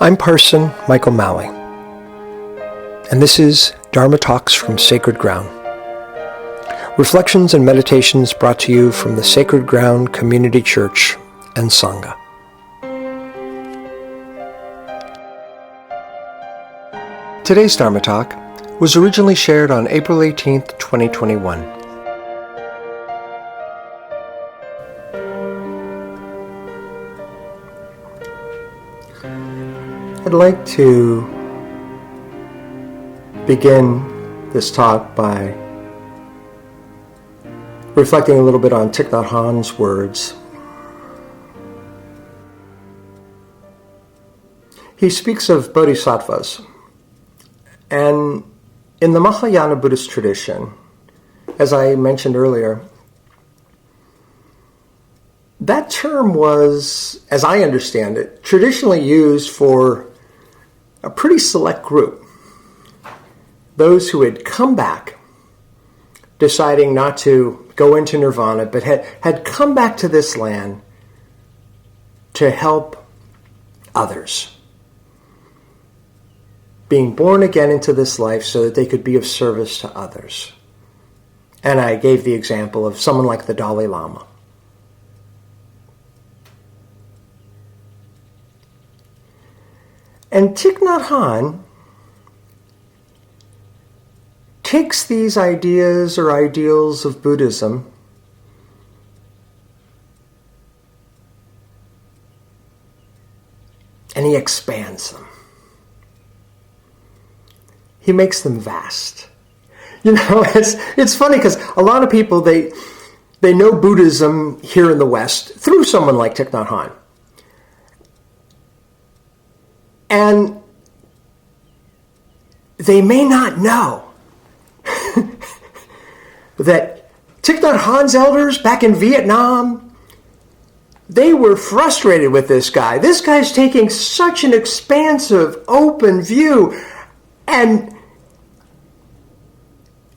I'm Parson Michael Malley, and this is Dharma Talks from Sacred Ground. Reflections and meditations brought to you from the Sacred Ground Community Church and Sangha. Today's Dharma Talk was originally shared on April 18th, 2021. I'd like to begin this talk by reflecting a little bit on Thich Nhat Hanh's words. He speaks of Bodhisattvas, and in the Mahayana Buddhist tradition, as I mentioned earlier, that term was, as I understand it, traditionally used for a pretty select group. Those who had come back, deciding not to go into nirvana, but had come back to this land to help others. Being born again into this life so that they could be of service to others. And I gave the example of someone like the Dalai Lama. And Thich Nhat Hanh takes these ideas or ideals of Buddhism and he expands them. He makes them vast. You know, it's funny because a lot of people, they know Buddhism here in the West through someone like Thich Nhat Hanh. And they may not know that Thich Nhat Hanh's elders back in Vietnam, they were frustrated with this guy. This guy's taking such an expansive, open view. And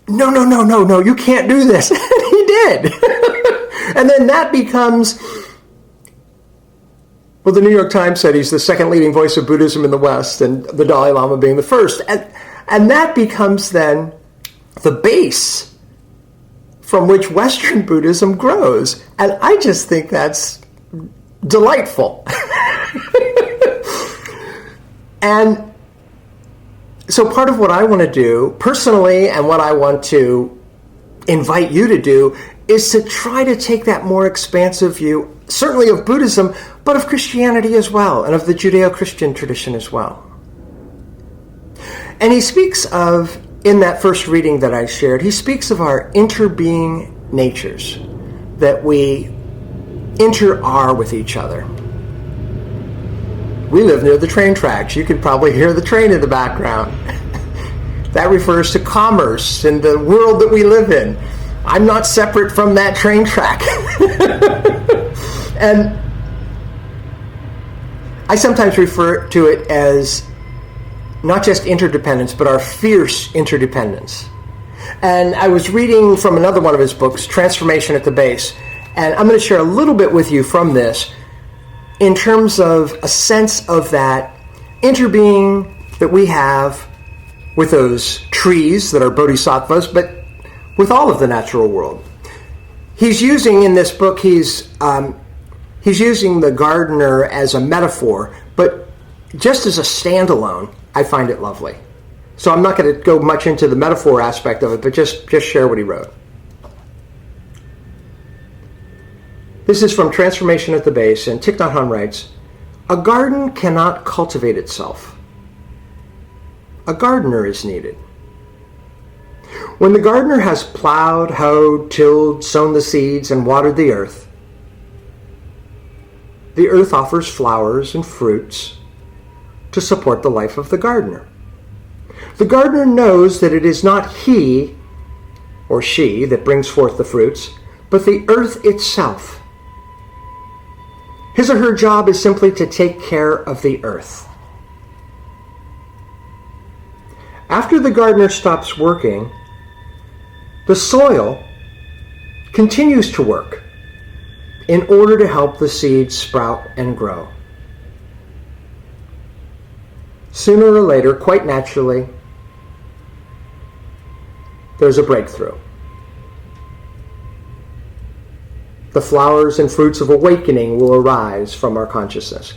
no, you can't do this. And he did. And then that becomes... Well, the New York Times said he's the second leading voice of Buddhism in the West, and the Dalai Lama being the first. And that becomes then the base from which Western Buddhism grows. And I just think that's delightful. And so part of what I want to do personally, and what I want to invite you to do, is to try to take that more expansive view, certainly of Buddhism, but of Christianity as well, and of the Judeo-Christian tradition as well. And he speaks of, in that first reading that I shared, he speaks of our interbeing natures, that we inter-are with each other. We live near the train tracks. You can probably hear the train in the background. That refers to commerce and the world that we live in. I'm not separate from that train track. And I sometimes refer to it as not just interdependence, but our fierce interdependence. And I was reading from another one of his books, Transformation at the Base, and I'm going to share a little bit with you from this in terms of a sense of that interbeing that we have with those trees that are bodhisattvas, but with all of the natural world. He's using in this book, he's using the gardener as a metaphor, but just as a standalone, I find it lovely. So I'm not going to go much into the metaphor aspect of it, but just share what he wrote. This is from Transformation at the Base, and Thich Nhat Hanh writes, "A garden cannot cultivate itself. A gardener is needed. When the gardener has plowed, hoed, tilled, sown the seeds, and watered the earth offers flowers and fruits to support the life of the gardener. The gardener knows that it is not he or she that brings forth the fruits, but the earth itself. His or her job is simply to take care of the earth. After the gardener stops working, the soil continues to work in order to help the seeds sprout and grow. sooner or later, quite naturally, there's a breakthrough. The flowers and fruits of awakening will arise from our consciousness.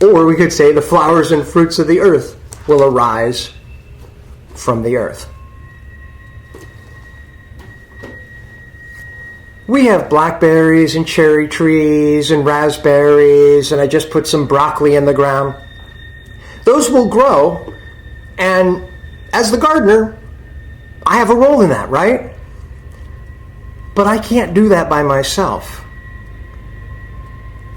Or we could say the flowers and fruits of the earth will arise from the earth. We have blackberries and cherry trees and raspberries, and I just put some broccoli in the ground. Those will grow, and as the gardener, I have a role in that, right? But I can't do that by myself.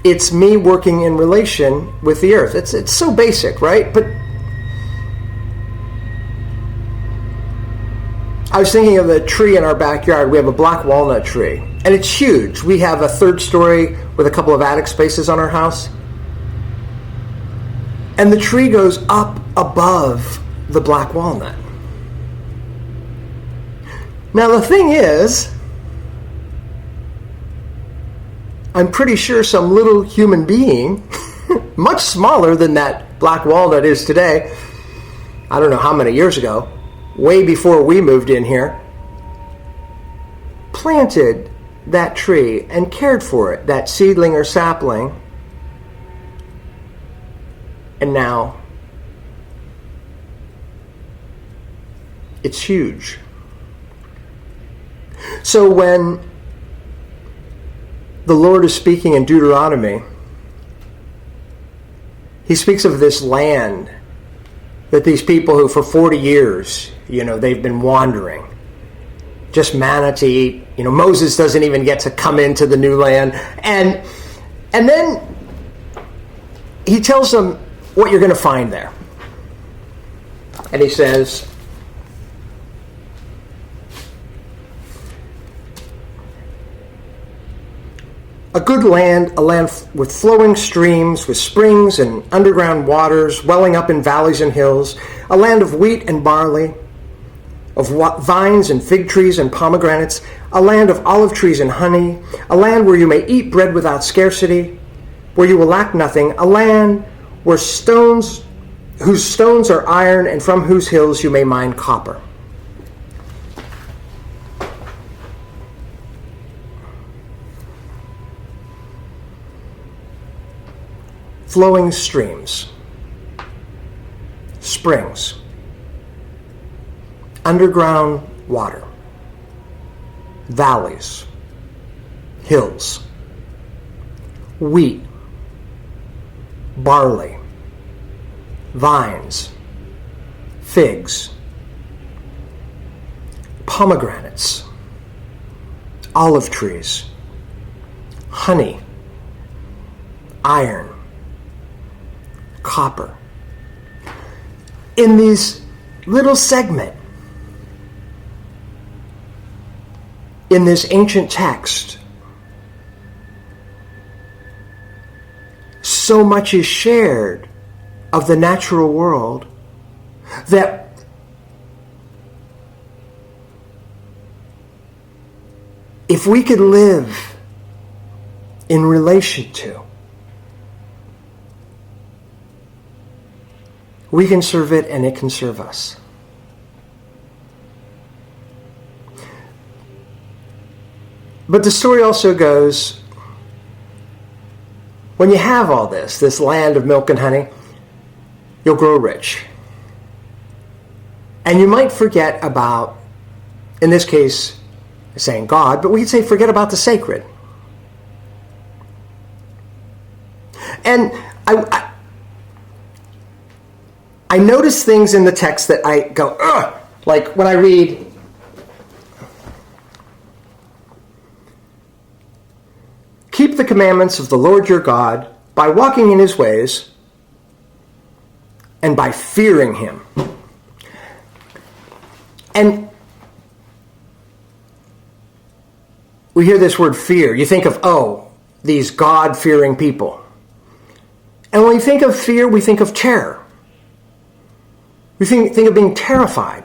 It's me working in relation with the earth. It's so basic, right? But I was thinking of the tree in our backyard. We have a black walnut tree, and it's huge. We have a third story with a couple of attic spaces on our house. And the tree goes up above the black walnut. Now the thing is, I'm pretty sure some little human being, much smaller than that black walnut is today, I don't know how many years ago, way before we moved in here, planted that tree and cared for it, that seedling or sapling, and now it's huge. So when the Lord is speaking in Deuteronomy, he speaks of this land that these people who for 40 years, they've been wandering, just manna to eat. Moses doesn't even get to come into the new land. And then he tells them what you're going to find there. And he says, a good land, a land with flowing streams, with springs and underground waters, welling up in valleys and hills, a land of wheat and barley, of vines and fig trees and pomegranates, a land of olive trees and honey, a land where you may eat bread without scarcity, where you will lack nothing, a land where whose stones are iron and from whose hills you may mine copper. Flowing streams, springs, underground water, valleys, hills, wheat, barley, vines, figs, pomegranates, olive trees, honey, iron, copper. In this little segment, in this ancient text, so much is shared of the natural world that if we could live in relation to, we can serve it and it can serve us. But the story also goes, when you have all this land of milk and honey, you'll grow rich. And you might forget about, in this case, saying God, but we could say forget about the sacred. And I notice things in the text that I go, ugh! Like when I read, keep the commandments of the Lord your God by walking in his ways and by fearing him. And we hear this word fear. You think of, these God-fearing people. And when we think of fear, we think of terror. We think of being terrified.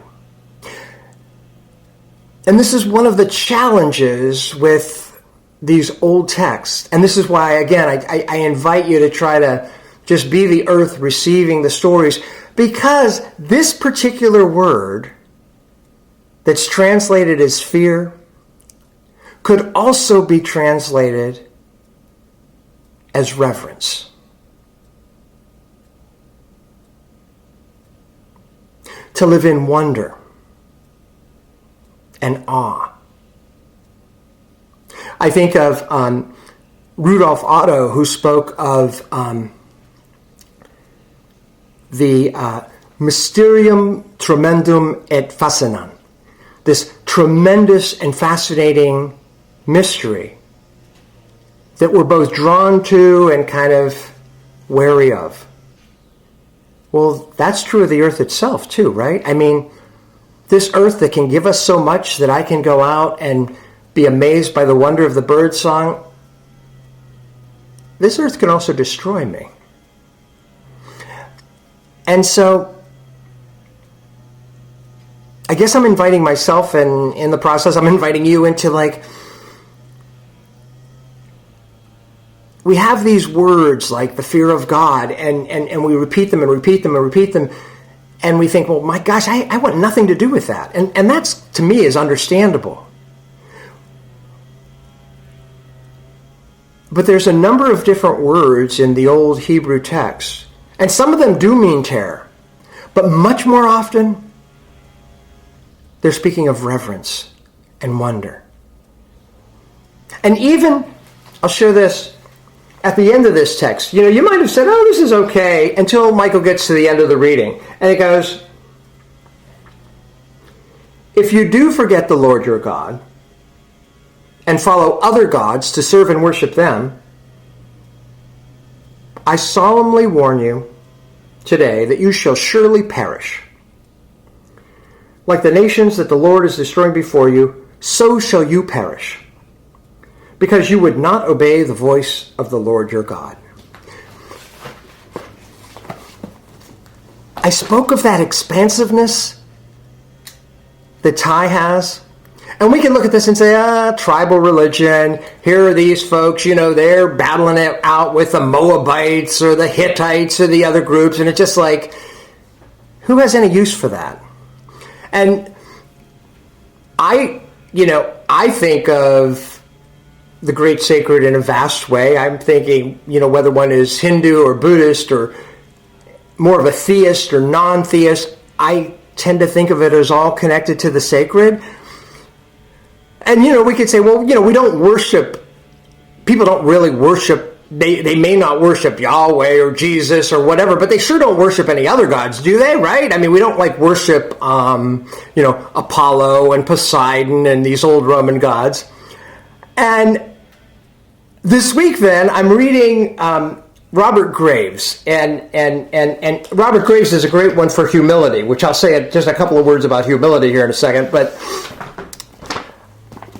And this is one of the challenges with these old texts. And this is why, again, I invite you to try to just be the earth receiving the stories, because this particular word that's translated as fear could also be translated as reverence. To live in wonder and awe. I think of Rudolf Otto, who spoke of the mysterium tremendum et fascinam, this tremendous and fascinating mystery that we're both drawn to and kind of wary of. Well, that's true of the earth itself too, right? I mean, this earth that can give us so much that I can go out and be amazed by the wonder of the bird song, this earth can also destroy me. And so, I guess I'm inviting myself, and in the process I'm inviting you into, like, we have these words like the fear of God, and we repeat them and repeat them and repeat them, and we think, well, my gosh, I want nothing to do with that. And that's, to me, is understandable. But there's a number of different words in the old Hebrew text, and some of them do mean terror. But much more often, they're speaking of reverence and wonder. And even, I'll share this, at the end of this text, you might have said, oh, this is okay, until Michael gets to the end of the reading. And it goes, if you do forget the Lord your God, and follow other gods to serve and worship them, I solemnly warn you today that you shall surely perish. Like the nations that the Lord is destroying before you, so shall you perish, because you would not obey the voice of the Lord your God. I spoke of that expansiveness that Thai has. And we can look at this and say, tribal religion, here are these folks, they're battling it out with the Moabites or the Hittites or the other groups, and it's just like, who has any use for that? And I think of the great sacred in a vast way. I'm thinking, whether one is Hindu or Buddhist or more of a theist or non-theist, I tend to think of it as all connected to the sacred. And, we could say, well, we don't worship, people don't really worship, they may not worship Yahweh or Jesus or whatever, but they sure don't worship any other gods, do they, right? I mean, we don't worship, Apollo and Poseidon and these old Roman gods. And this week, then, I'm reading Robert Graves, and Robert Graves is a great one for humility, which I'll say just a couple of words about humility here in a second, but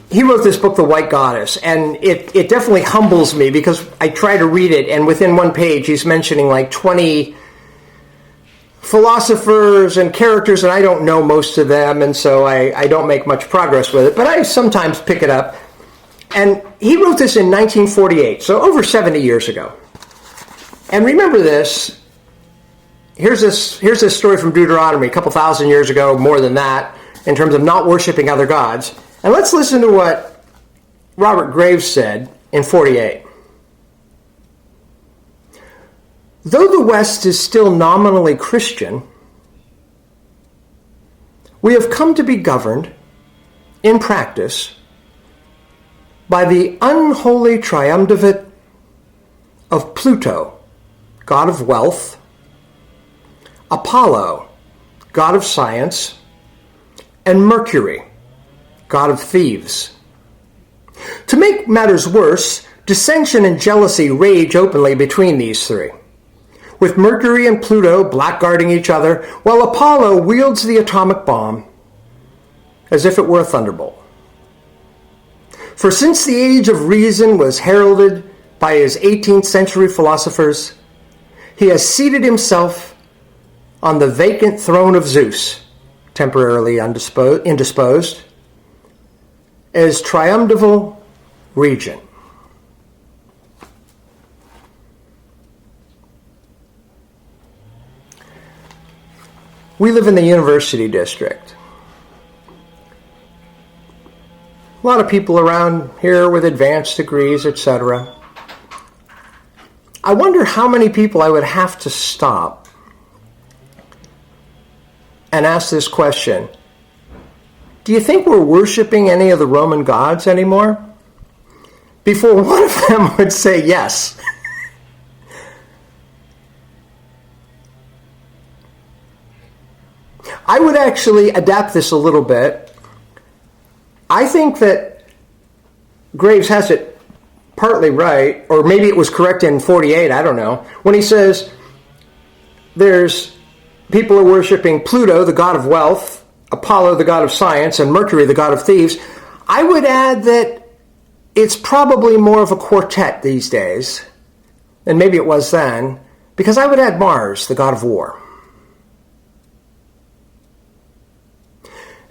he wrote this book, The White Goddess, and it definitely humbles me because I try to read it, and within one page he's mentioning like 20 philosophers and characters, and I don't know most of them, and so I don't make much progress with it, but I sometimes pick it up. And he wrote this in 1948, so over 70 years ago. And remember this, here's this story from Deuteronomy, a couple thousand years ago, more than that, in terms of not worshiping other gods. And let's listen to what Robert Graves said in 48. Though the West is still nominally Christian, we have come to be governed, in practice, by the unholy triumvirate of Pluto, god of wealth, Apollo, god of science, and Mercury, god of thieves. To make matters worse, dissension and jealousy rage openly between these three, with Mercury and Pluto blackguarding each other, while Apollo wields the atomic bomb as if it were a thunderbolt. For since the age of reason was heralded by his 18th century philosophers, he has seated himself on the vacant throne of Zeus, temporarily indisposed, as triumviral regent. We live in the University District. A lot of people around here with advanced degrees, etc. I wonder how many people I would have to stop and ask this question. Do you think we're worshiping any of the Roman gods anymore? Before one of them would say yes. I would actually adapt this a little bit. I think that Graves has it partly right, or maybe it was correct in 48, I don't know, when he says there's people are worshiping Pluto, the god of wealth, Apollo, the god of science, and Mercury, the god of thieves. I would add that it's probably more of a quartet these days, and maybe it was then, because I would add Mars, the god of war.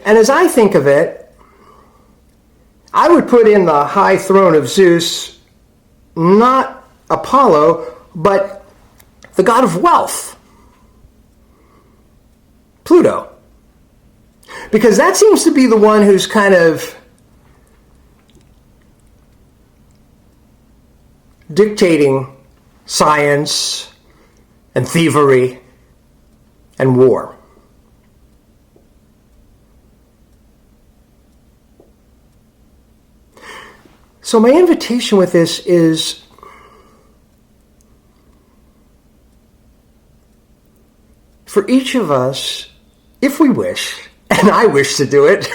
And as I think of it, I would put in the high throne of Zeus, not Apollo, but the god of wealth, Pluto. Because that seems to be the one who's kind of dictating science and thievery and war. So my invitation with this is for each of us, if we wish, and I wish to do it,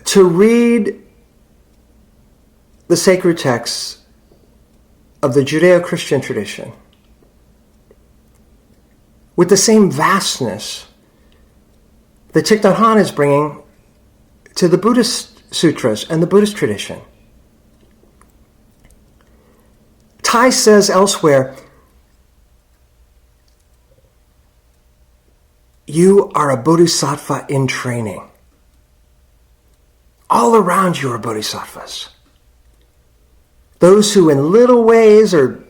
to read the sacred texts of the Judeo-Christian tradition with the same vastness that Thich Nhat Hanh is bringing to the Buddhist sutras and the Buddhist tradition. Tai says elsewhere, you are a bodhisattva in training. All around you are bodhisattvas. Those who in little ways or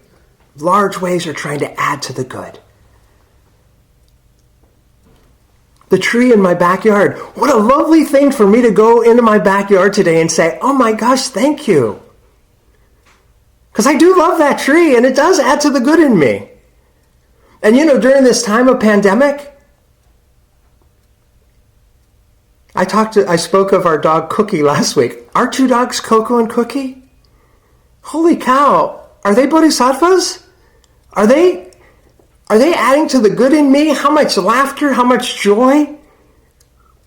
large ways are trying to add to the good. The tree in my backyard. What a lovely thing for me to go into my backyard today and say, oh my gosh, thank you. Because I do love that tree and it does add to the good in me. And you know, during this time of pandemic, I spoke of our dog Cookie last week. Our two dogs, Coco and Cookie, holy cow, are they bodhisattvas? Are they adding to the good in me? How much laughter, how much joy?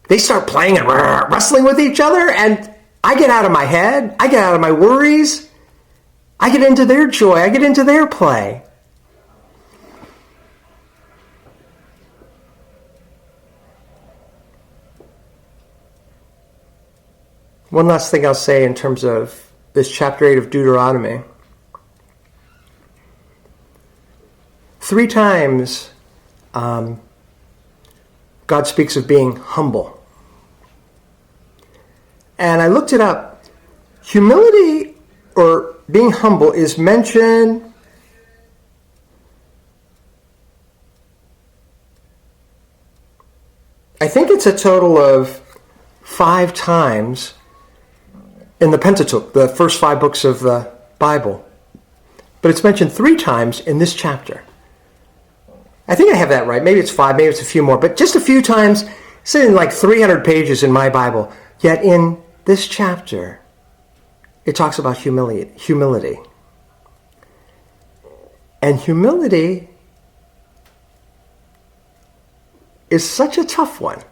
They start playing and wrestling with each other, and I get out of my head. I get out of my worries. I get into their joy. I get into their play. One last thing I'll say in terms of this chapter 8 of Deuteronomy. 3 times God speaks of being humble. And I looked it up. Humility or being humble is mentioned I think it's a total of 5 times in the Pentateuch, the first 5 books of the Bible. But it's mentioned 3 times in this chapter. I think I have that right. Maybe it's 5, maybe it's a few more. But just a few times, it's in like 300 pages in my Bible. Yet in this chapter, it talks about humility. And humility is such a tough one.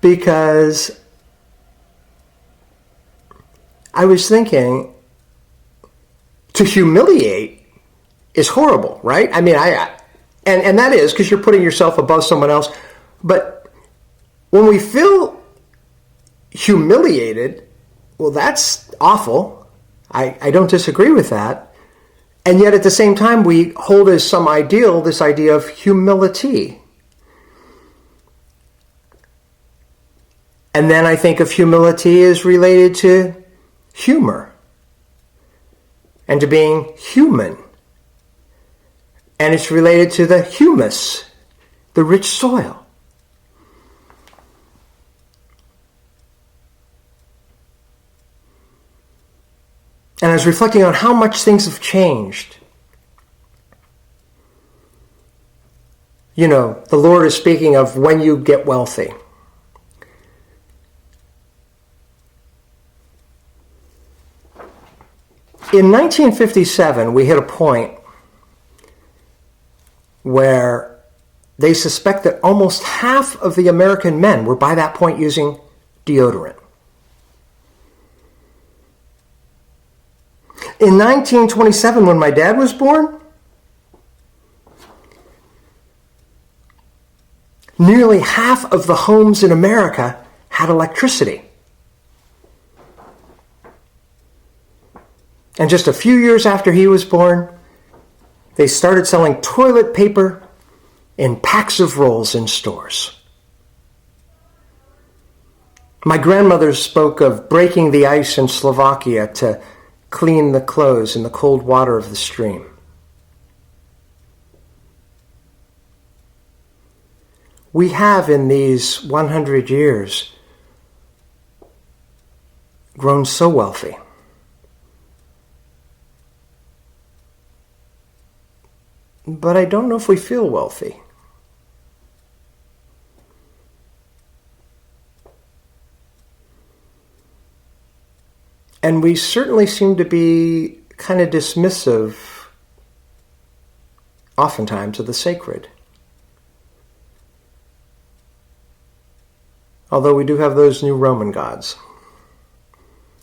Because I was thinking, to humiliate is horrible, right? I mean, and that is because you're putting yourself above someone else. But when we feel humiliated, well, that's awful. I don't disagree with that. And yet at the same time, we hold as some ideal this idea of humility. And then I think of humility as related to humor. and to being human. And it's related to the humus, the rich soil. And I was reflecting on how much things have changed. You know, the Lord is speaking of when you get wealthy. In 1957, we hit a point where they suspect that almost half of the American men were by that point using deodorant. In 1927, when my dad was born, nearly half of the homes in America had electricity. And just a few years after he was born, they started selling toilet paper in packs of rolls in stores. My grandmother spoke of breaking the ice in Slovakia to clean the clothes in the cold water of the stream. We have in these 100 years grown so wealthy. But I don't know if we feel wealthy. And we certainly seem to be kind of dismissive, oftentimes, of the sacred. Although we do have those new Roman gods.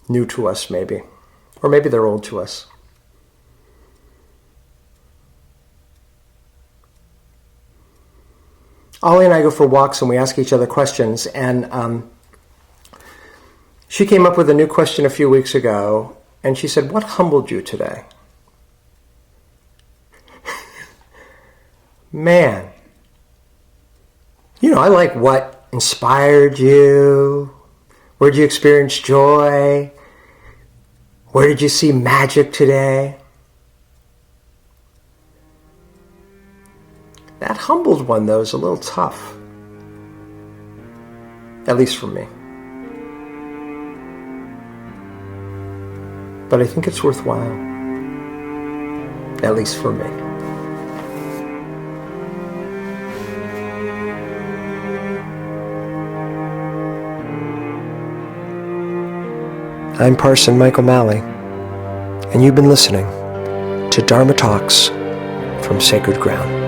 New to us, maybe. Or maybe they're old to us. Ollie and I go for walks and we ask each other questions. And she came up with a new question a few weeks ago. And she said, "What humbled you today?" Man. You know, I like what inspired you. Where did you experience joy? Where did you see magic today? That humbled one, though, is a little tough. At least for me. But I think it's worthwhile. At least for me. I'm Parson Michael Malley, and you've been listening to Dharma Talks from Sacred Ground.